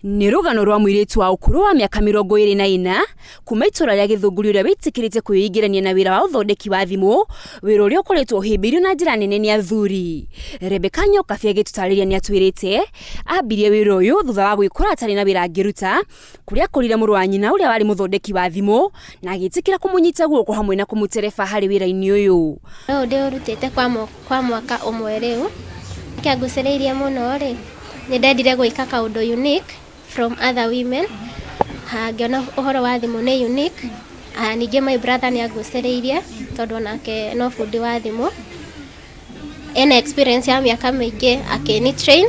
Nĩ rũgano rwa mũirĩtu wa ũkũrũ wa mĩaka 24 kuma itũra rĩa Gĩthũngũri ũrĩa wĩtĩkĩrĩte kwĩingĩrania na wĩra wa ũthondeki wa thimũ, wĩra ũrĩa ũkoretwo ũhĩmbĩirio na njĩra nene nĩ athuri. Rebecca Nyokabi agĩtũtarĩria nĩ atwĩrĩte ambirie wĩra ũyũ thutha wa gwĩkora atarĩ na wĩra angĩruta, kũrĩa akorire mũrũ wa nyina ũrĩa warĩ mũthondeki wa thimũ na agĩtĩkĩra kũmũnyita guoko hamwe na kũmũtereba harĩ wĩra-inĩ ũyũ. Ndĩũrutĩte kwa mwaka ũmwe rĩu, kĩangucĩrĩirie mũno rĩ, nĩ ndendire gwĩka kaũndũ unique from other women. Ngĩona ũhoro wa thimũ nĩ unique. Ningĩ my brother nĩ angucĩrĩirie tondũ nake no bundi wa thimũ, ena experience ya mĩaka mĩingĩ akĩni train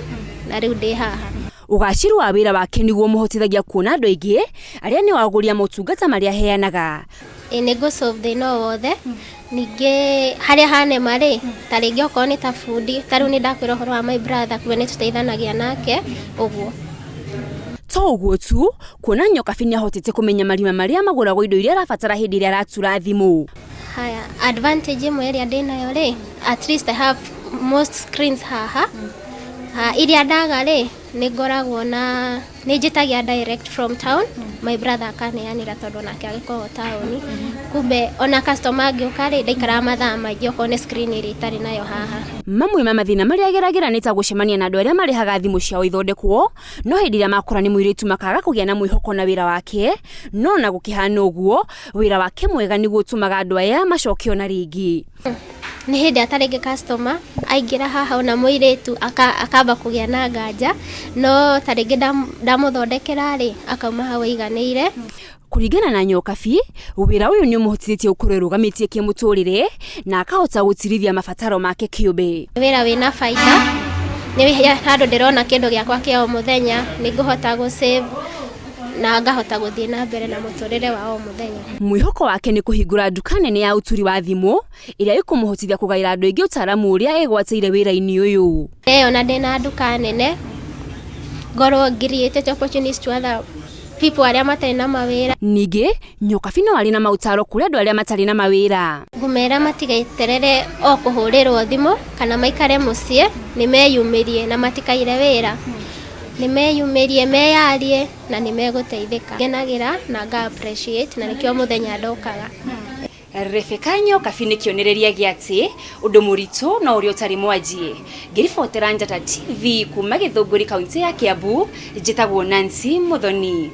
na rĩu ndĩ haha. Ũgaciru wa wĩra wake nĩguo mũhotithagia kuona andũ aingĩ arĩa nĩ wagũria motungata marĩa aheanaga. Nĩ ngũ-solve thĩna wothe. Ningĩ harĩa hanema rĩ, ta rĩngĩ okorwo nĩ ta bundi, ta rĩu nĩ ndakwĩra ũhoro wa my brother kuo nĩ tũteithanagia nake ũguo. To ũguo tu, kuona Nyokabi nĩ ahotete kũmenya marima marĩa magũragwo indo iria arabatara hĩndĩ ĩrĩa aratura thimũ. Haya, advantage ĩmwe ĩrĩa ndĩnayo rĩ, at least I have most screens haha. Iria ndaga rĩ, nĩ ngoragwo na nĩ njĩtagia direct from town, my brother akaneanĩra tondũ nake agĩkoragwo taũni. Kumbe ona customer angĩũka rĩ, ndaikaraga mathaa maingĩ okorwo nĩ screen ĩrĩa itarĩ nayo haha. Mamwe ma mathĩna marĩa ageragĩra nĩ ta gũcemania na andũ arĩa marĩhaga thimũ ciao ithondekwo, no hĩndĩ ĩrĩa makora nĩ mũirĩtu makaga kũgĩa na mwĩhoko na wĩra wake, no na gũkĩhana ũguo, wĩra wake mwega nĩguo ũtũmaga andũ aya macoke ona rĩngĩ. Nĩ hĩndĩ atarĩngĩ customer aingĩra haha ona mũirĩtu akamba kũgĩa na nganja, no ta rĩngĩ ndamũthondekera rĩ, akauma hau aiganĩire. Kũringana na Nyokabi, wĩra ũyũ nĩ ũmũhotithĩtie gũkorwo rũgamĩtie kĩmũtũrĩre na akahota gũtirithia mabataro make kĩũmbe. Wĩra wĩna baita, nĩ handũ ndĩrona kĩndũ gĩakwa kĩa o mũthenya, nĩ ngũhota gũ-save na ngahota gũthiĩ na mbere na mũtũrĩre wa o mũthenya. Mwĩhoko wake nĩ kũhingũra nduka nene ya ũturi wa thimũ ĩrĩa ĩkũmũhotithia kũgaĩra andũ aingĩ ũtaaramu ũrĩa egwatĩire wĩra-inĩ ũyũ. Ona ndĩna nduka nene, ngorwo created opportunities to other people arĩa matarĩ na mawĩra. Ningĩ Nyokabi no arĩ na maũtaaro kũrĩ andũ arĩa matarĩ na mawĩra. Ngũmera matigaiterere o kũhũrĩrwo thimũ kana maikare mũciĩ, nĩ meyumĩrie na matikaire wĩra. Nĩ meyumĩrie, meyarie na nĩ megũteithĩka. Ngenagĩra na nga appreciate na nĩkĩo mũthenya ndokaga. Rebecca Nyokabi nĩ kĩonereria gĩa atĩ ũndũ mũritũ no ũrĩa ũtarĩ mwanjie. Ngĩribotera Njata TV kuma Gĩthũngũri kaunti ya Kiambu, njĩtagwo Nancy Muthoni.